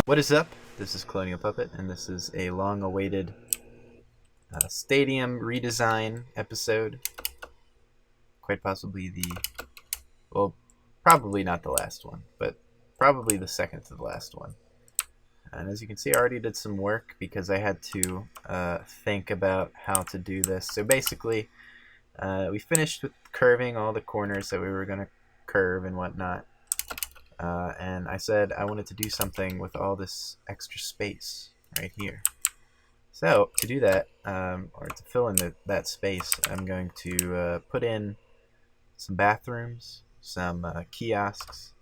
What is up? This is Colonial Puppet, and this is a long-awaited stadium redesign episode. Quite possibly well, probably not the last one, but probably the second to the last one. And as you can see, I already did some work because I had to think about how to do this. So basically, we finished with curving all the corners that we were going to curve and whatnot. And I said I wanted to do something with all this extra space right here. So to do that, or to fill in that space, I'm going to put in some bathrooms, some kiosks,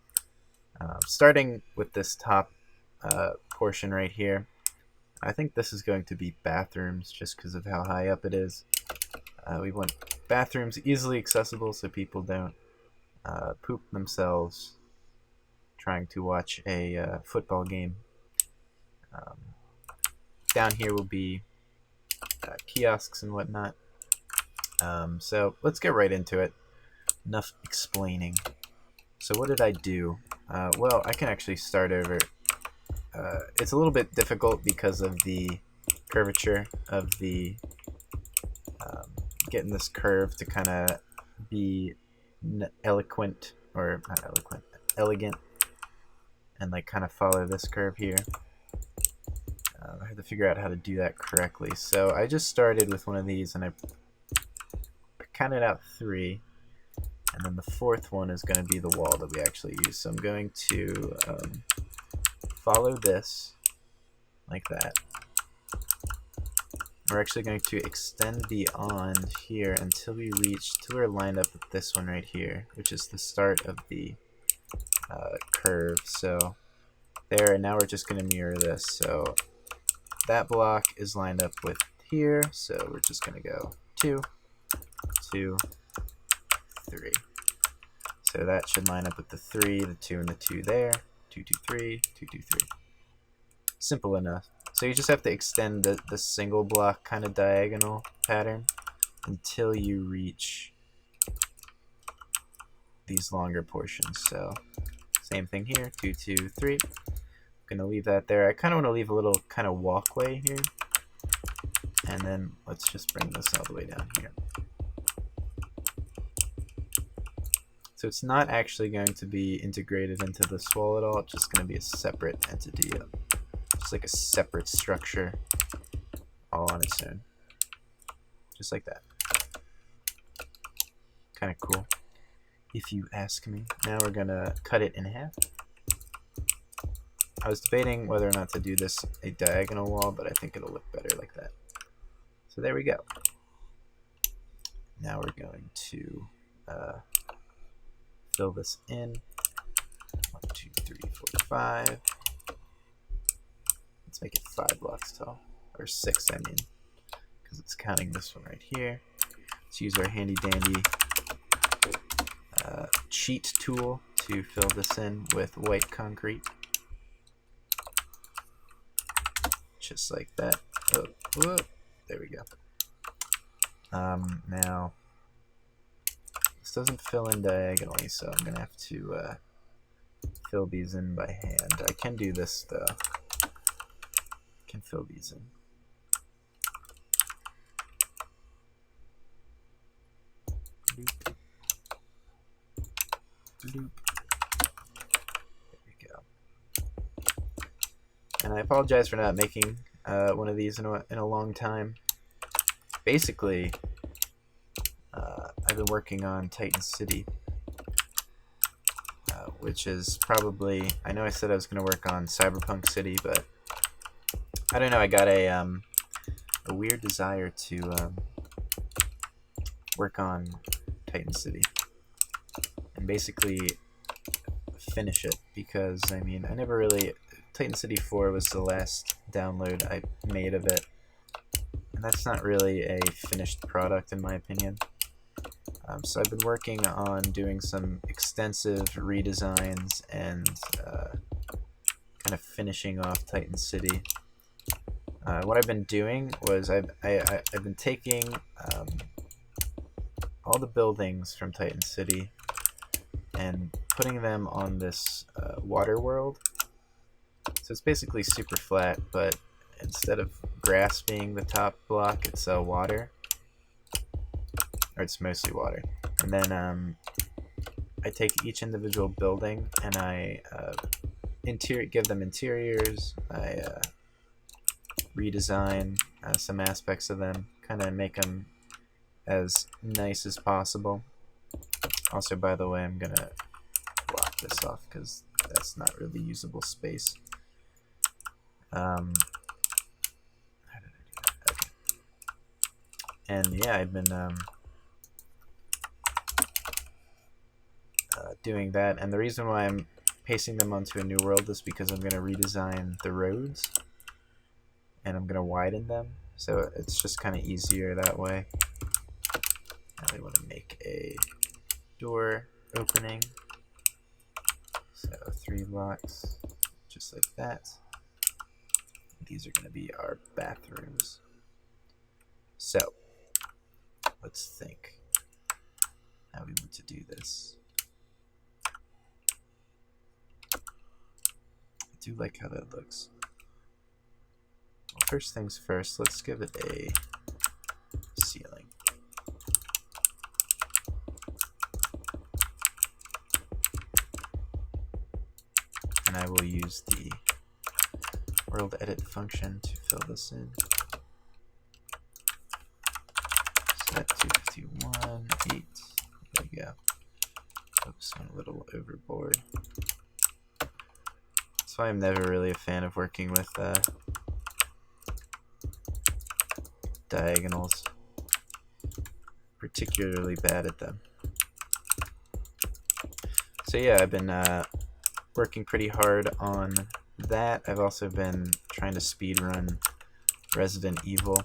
starting with this top portion right here. I think this is going to be bathrooms just because of how high up it is. We want bathrooms easily accessible so people don't poop themselves trying to watch a football game. Down here will be kiosks and whatnot. So let's get right into it. Enough explaining. So what did I do? Well, I can actually start over. It's a little bit difficult because of the curvature of the getting this curve to kind of be eloquent, or not eloquent, elegant, and like kind of follow this curve here. I had to figure out how to do that correctly. So I just started with one of these and I counted out 3, and then the 4th one is going to be the wall that we actually use. So I'm going to follow this like that. We're actually going to extend beyond here until we're lined up with this one right here, which is the start of the curve. So there, and now we're just going to mirror this. So that block is lined up with here, so we're just going to go 2, 2, 3. So that should line up with the 3, the 2, and the 2 there. 2, 2, 3, 2, 2, 3. Simple enough. So you just have to extend the single block kind of diagonal pattern until you reach these longer portions. So same thing here, 2, 2, 3. I'm gonna leave that there. I kind of want to leave a little kind of walkway here, and then let's just bring this all the way down here. So it's not actually going to be integrated into this wall at all. It's just going to be a separate entity, just like a separate structure, all on its own, just like that. Kind of cool, if you ask me. Now we're gonna cut it in half. I was debating whether or not to do this a diagonal wall, but I think it'll look better like that. So there we go. Now we're going to fill this in. 1, 2, 3, 4, 5. Let's make it 5 blocks tall, or 6, I mean, because it's counting this one right here. Let's use our handy dandy cheat tool to fill this in with white concrete. Just like that. Oh, whoa, there we go. Now, this doesn't fill in diagonally, so I'm going to have to fill these in by hand. I can do this, though. I can fill these in. There we go. And I apologize for not making one of these in a long time. Basically, I've been working on Titan City, which is probably, I know I said I was going to work on Cyberpunk City, but I don't know, I got a weird desire to work on Titan City and basically finish it, because I mean, I never really, Titan City 4 was the last download I made of it, and that's not really a finished product in my opinion. So I've been working on doing some extensive redesigns and kind of finishing off Titan City. What I've been doing was I've been taking all the buildings from Titan City and putting them on this water world. So it's basically super flat, but instead of grass being the top block, it's water. Or it's mostly water. And then I take each individual building and I give them interiors. I redesign some aspects of them, kind of make them as nice as possible. Also, by the way, I'm gonna block this off because that's not really usable space. How did I do that? Okay. And yeah, I've been doing that, and the reason why I'm pasting them onto a new world is because I'm going to redesign the roads, and I'm going to widen them, so it's just kind of easier that way. Now we want to make a door opening, so 3 blocks, just like that. These are going to be our bathrooms. So let's think how we want to do this. I do like how that looks. Well, first things first, let's give it a ceiling. And I will use the world edit function to fill this in. Set 251, 8. There we go. Oops, went a little overboard. That's why I'm never really a fan of working with diagonals. Particularly bad at them. So yeah, I've been working pretty hard on that. I've also been trying to speedrun Resident Evil.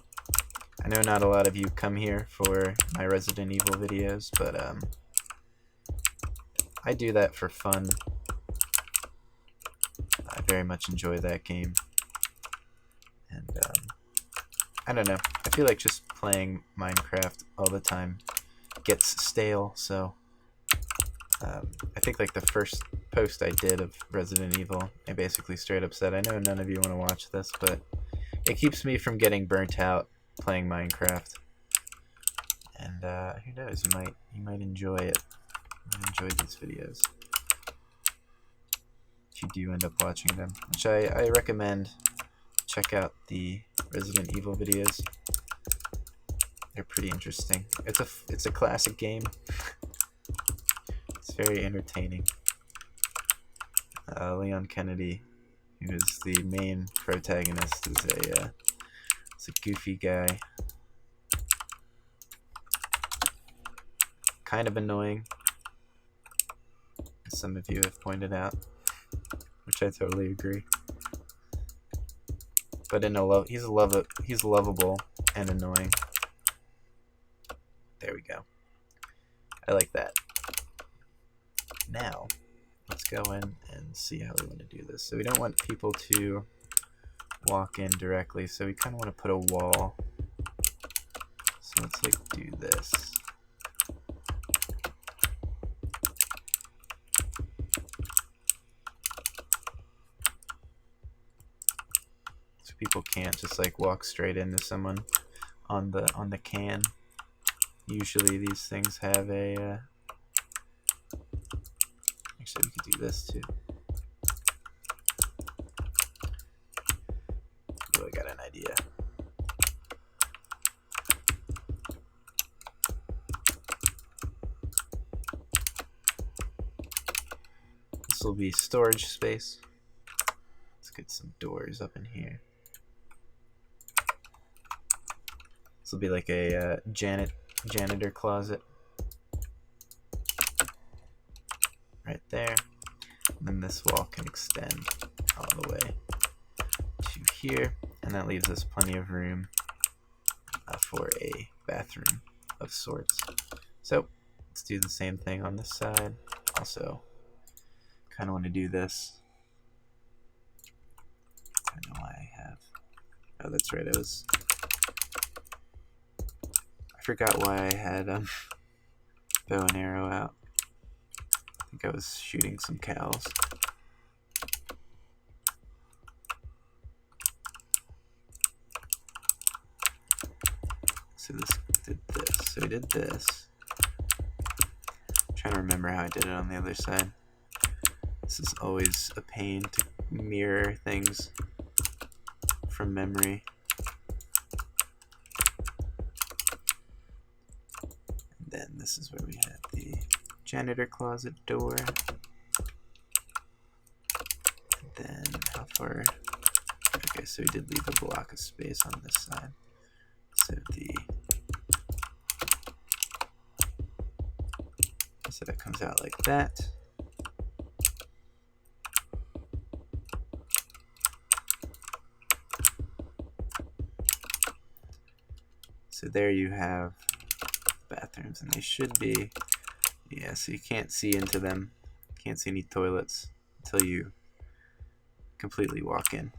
I know not a lot of you come here for my Resident Evil videos, but I do that for fun. I very much enjoy that game. And I don't know, I feel like just playing Minecraft all the time gets stale, so I think like the first post I did of Resident Evil, I basically straight up said, I know none of you want to watch this, but it keeps me from getting burnt out playing Minecraft. And who knows, you might enjoy it. You might enjoy these videos if you do end up watching them, which I recommend. Check out the Resident Evil videos. They're pretty interesting. It's a classic game. It's very entertaining. Leon Kennedy, who is the main protagonist, is a goofy guy. Kind of annoying, as some of you have pointed out, which I totally agree. But he's lovable and annoying. There we go. I like that. Now, let's go in and see how we want to do this. So we don't want people to walk in directly, so we kind of want to put a wall. So let's like do this. So people can't just like walk straight into someone on the can. Usually these things have a actually we could do this too. Oh, I got an idea. This will be storage space. Let's get some doors up in here. This will be like a janitor closet right there. And then this wall can extend all the way to here, and that leaves us plenty of room for a bathroom of sorts. So let's do the same thing on this side. Also, kind of want to do this. I don't know why I have. Oh, that's right. I forgot why I had bow and arrow out. I think I was shooting some cows. So this did this. So we did this. I'm trying to remember how I did it on the other side. This is always a pain to mirror things from memory. And then this is where we had the janitor closet door. And then how far? Okay, so we did leave a block of space on this side. So that comes out like that. So there you have bathrooms, and they should be, yeah, so you can't see into them. Can't see any toilets until you completely walk in.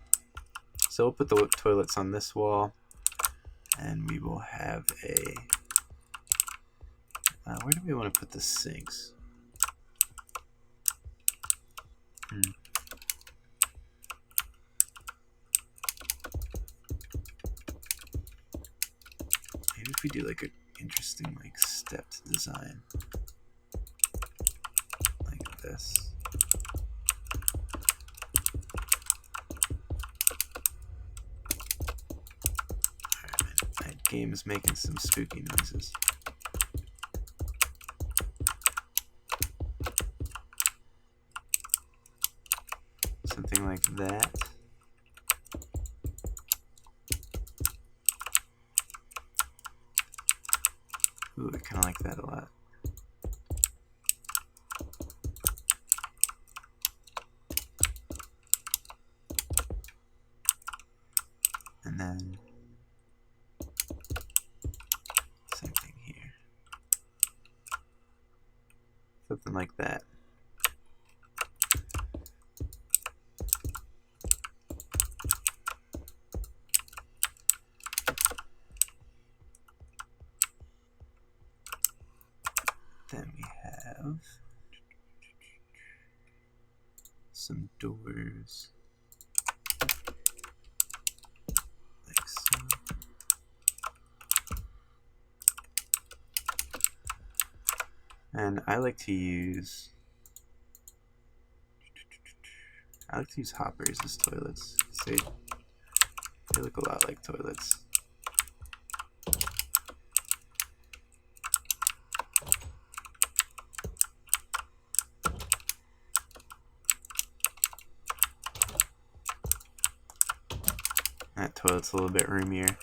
So we'll put the toilets on this wall, and we will have a, where do we want to put the sinks? Maybe if we do like an interesting like stepped design like this. Alright, my game is making some spooky noises. Something like that. Ooh, I kind of like that a lot. And then same thing here. Something like that. Then we have some doors like so. And I like to use hoppers as toilets. They look a lot like toilets. That toilet's a little bit roomier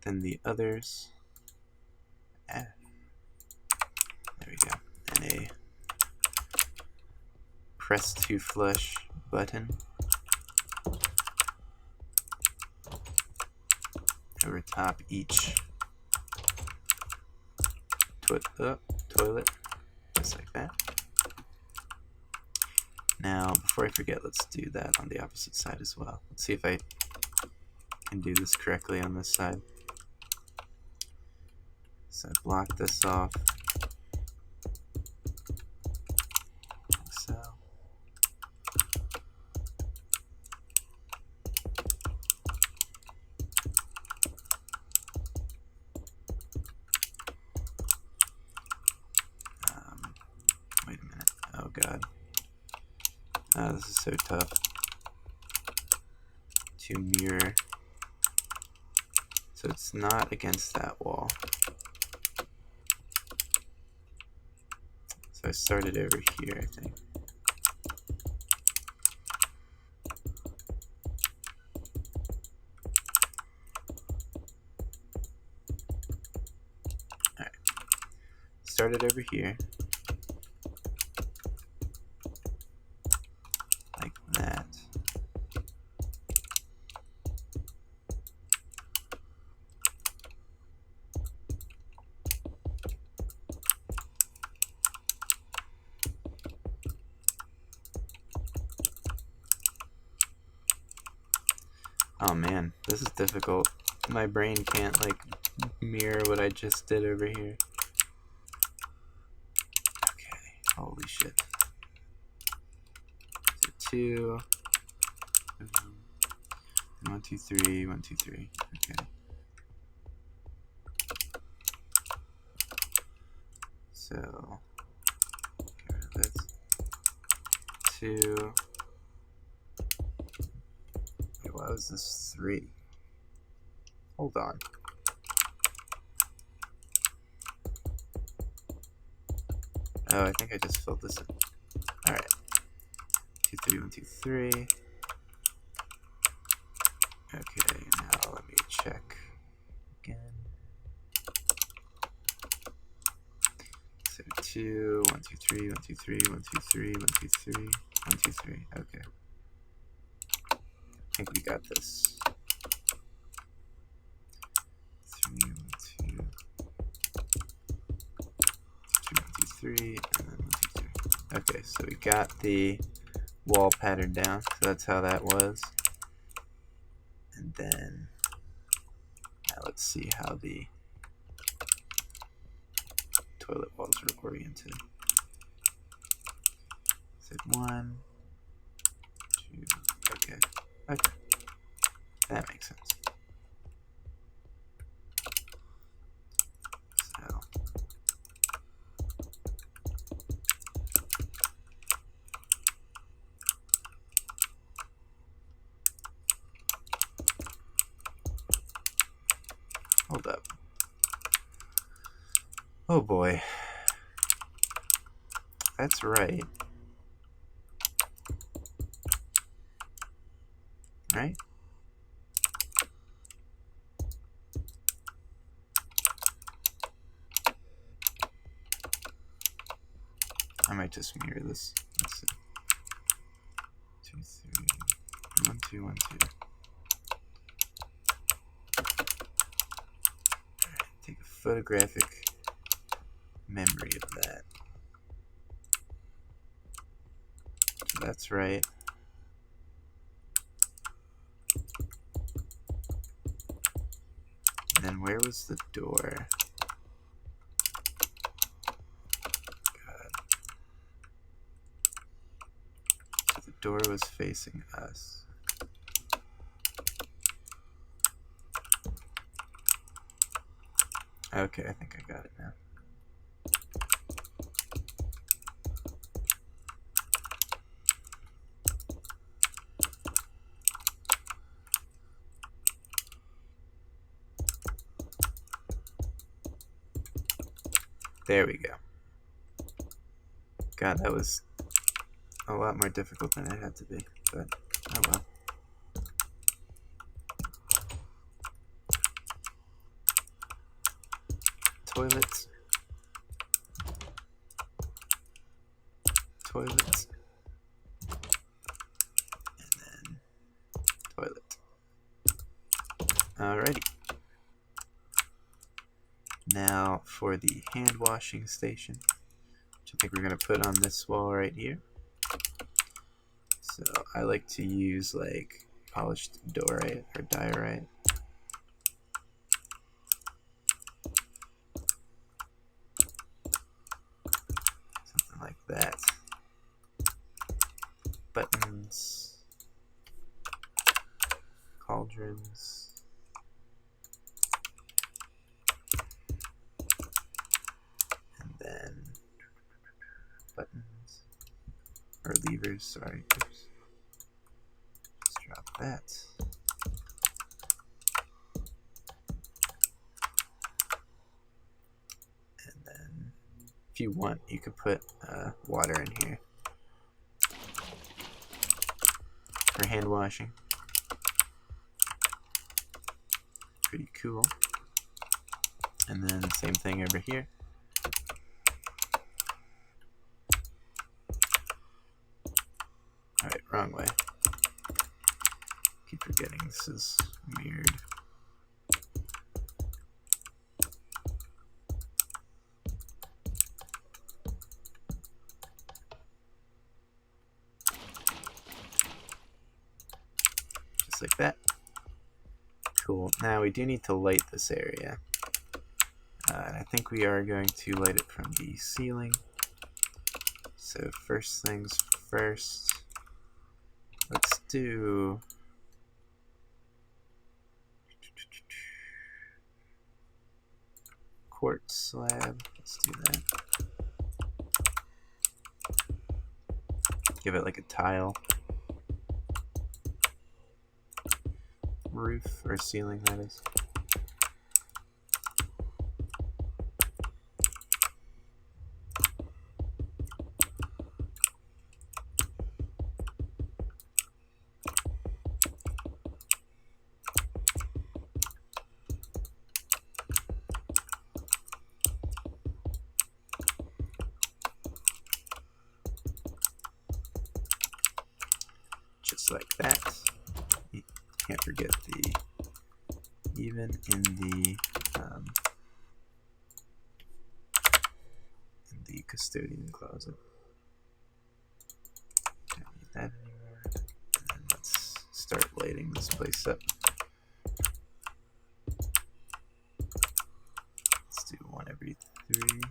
than the others. There we go. And a press to flush button over top each toilet, just like that. Now, before I forget, let's do that on the opposite side as well. Let's see if I can do this correctly on this side. So I block this off, like so. Wait a minute. Oh god. This is so tough to mirror. So it's not against that wall. So I started over here, I think. Alright. Started over here. Like that. Oh man, this is difficult. My brain can't like mirror what I just did over here. Okay, holy shit. So 2, 1, 2, 3, 1, 2, 3. Okay. So get rid of this. 2. Wait, why was this 3? Hold on. Oh, I think I just filled this in. Alright. 2, 3, 1, 2, 3. Okay, now let me check again. So 2, 1, 2, 3, 1, 2, 3, 1, 2, 3, 1, 2, 3, 1, 2, 3. Okay. I think we got this. 3, 1, 2, 2, 1, 2, 3, and then 1, 2, 3. Okay, so we got the wall pattern down, so that's how that was. And then now let's see how the toilet walls are oriented. Said 1, 2, okay. Okay. That makes sense. So hold up. Oh boy. That's right. Right? I might just mirror this. Let's see. 2, 3, 1, 2, 1, 2. Alright, take a photographic memory of that. So that's right. And then where was the door? God. So the door was facing us. Okay, I think I got it now. There we go. God, that was a lot more difficult than it had to be, but oh well. Toilets. Toilets. And then toilet. Alrighty. Now for the hand washing station, which I think we're going to put on this wall right here. So I like to use like polished diorite or diorite. Something like that. Buttons. Cauldrons. And then buttons. Or levers, sorry. Oops. Let's drop that. And then if you want, you could put water in here for hand washing. Pretty cool. And then same thing over here. Alright, wrong way. Keep forgetting this is mirrored. Just like that. Cool. Now we do need to light this area. And I think we are going to light it from the ceiling. So first things first, let's do quartz slab. Let's do that. give it like a tile roof, or ceiling, that is. Just like that. You can't forget the even in the custodian closet. Don't need that anymore. And then let's start lighting this place up. Let's do one every 3.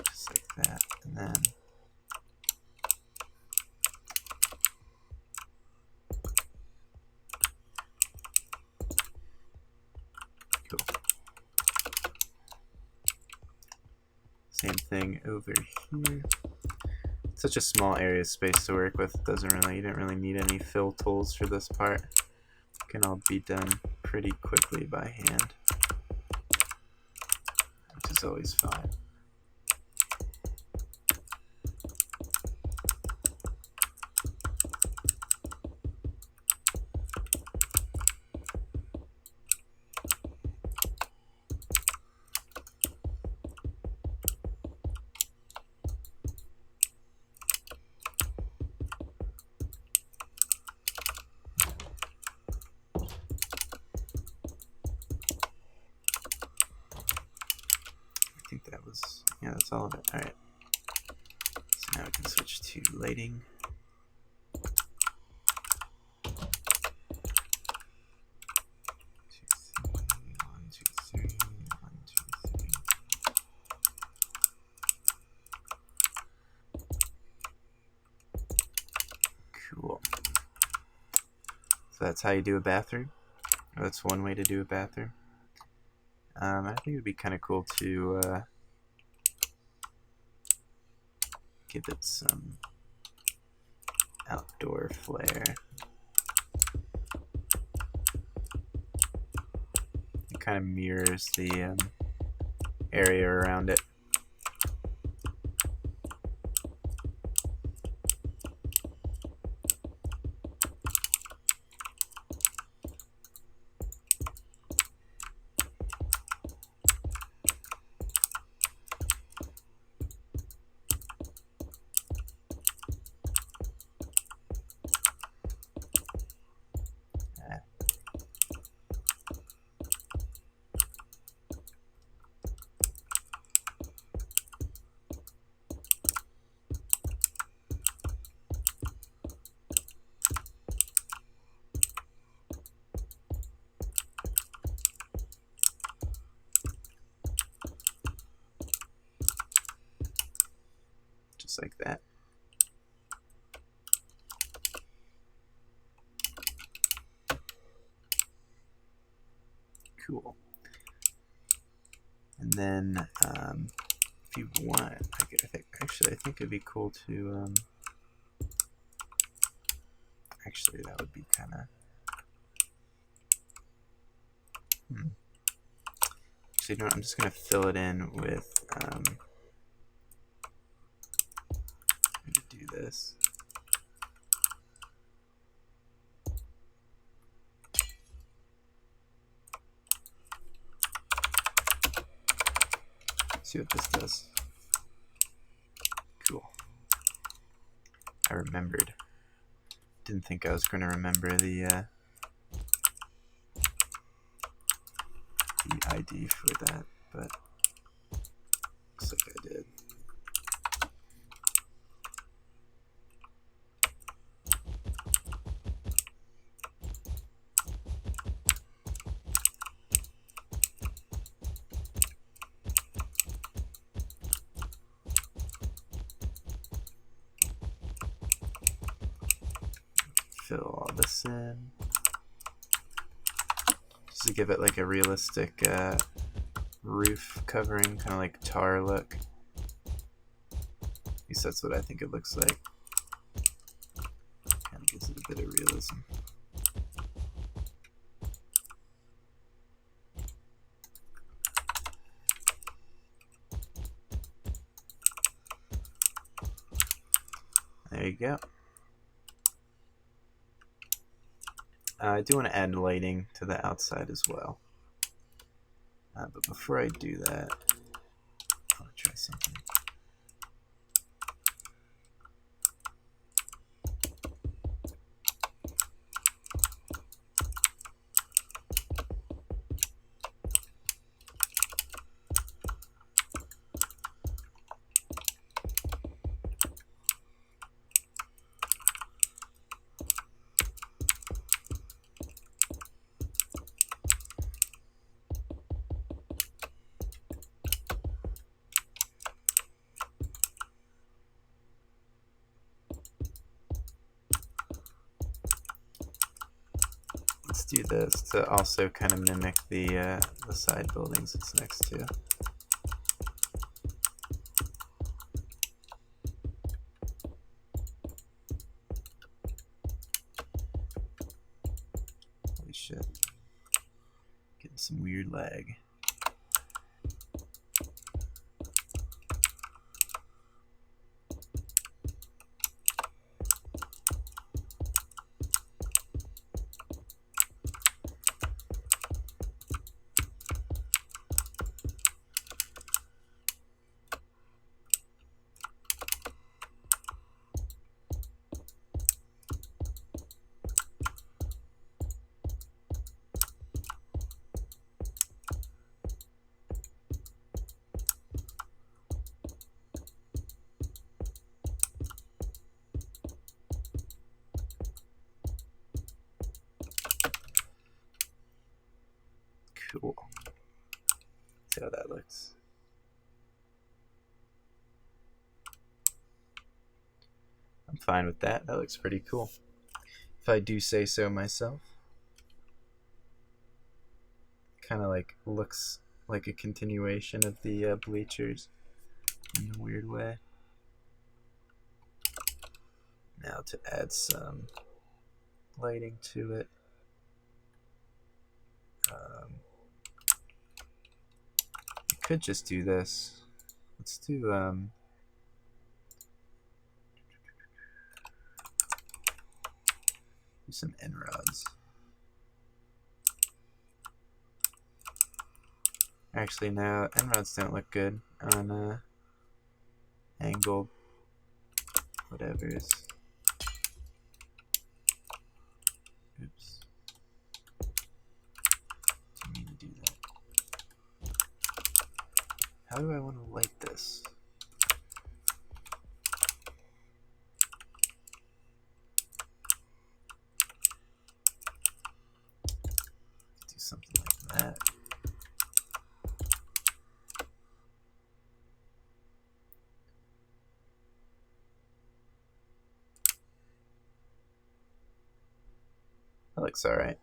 Just like that. And then cool. Same thing over here. Such a small area of space to work with. You don't really need any fill tools for this part. It can all be done pretty quickly by hand, which is always fine. Yeah, that's all of it. Alright. So now we can switch to lighting. One, two, three. Cool. So that's how you do a bathroom. That's one way to do a bathroom. I think it would be kind of cool to give it some outdoor flair. It kind of mirrors the area around it. Just like that. Cool. And then if you want, I think it'd be cool to actually that would be kind of actually, you know what, I'm just gonna fill it in with this. See what this does. Cool. I remembered. Didn't think I was going to remember the ID for that, but looks like I did. Fill all this in just to give it like a realistic roof covering, kind of like tar look. At least that's what I think it looks like. Kind of gives it a bit of realism. There you go. I do want to add lighting to the outside as well. But before I do that, I'll try something. Let's do this to also kind of mimic the side buildings it's next to. Holy shit. Getting some weird lag. Cool. See how that looks. I'm fine with that. That looks pretty cool, if I do say so myself. Kind of like looks like a continuation of the bleachers in a weird way. Now to add some lighting to it. You could just do this. Let's do some end rods. Actually, no, end rods don't look good on angled whatever's. Oops. Didn't mean to do that. How do I want to light this? Do something like that. That looks alright.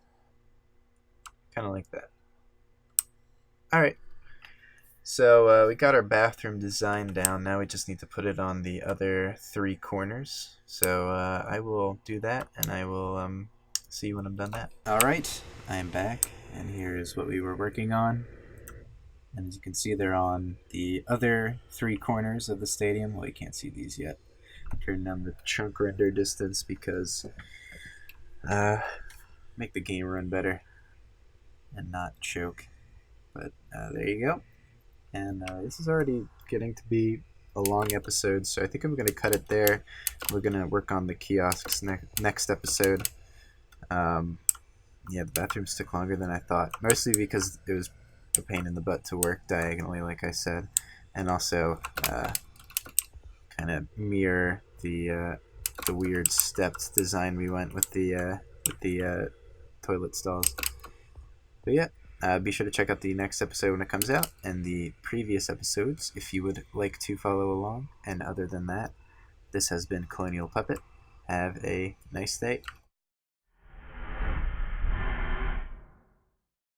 Kind of like that. Alright. So we got our bathroom design down. Now we just need to put it on the other 3 corners. So I will do that, and I will see you when I'm done that. Alright, I am back, and here is what we were working on. And as you can see, they're on the other 3 corners of the stadium. Well, you can't see these yet. I'm turning down the chunk render distance because make the game run better and not choke. But there you go. And this is already getting to be a long episode, so I think I'm going to cut it there. We're going to work on the kiosks next episode. Yeah, the bathrooms took longer than I thought, mostly because it was a pain in the butt to work diagonally, like I said, and also kind of mirror the weird stepped design we went with the toilet stalls. But yeah, be sure to check out the next episode when it comes out, and the previous episodes if you would like to follow along. And other than that, this has been Colonial Puppet. Have a nice day.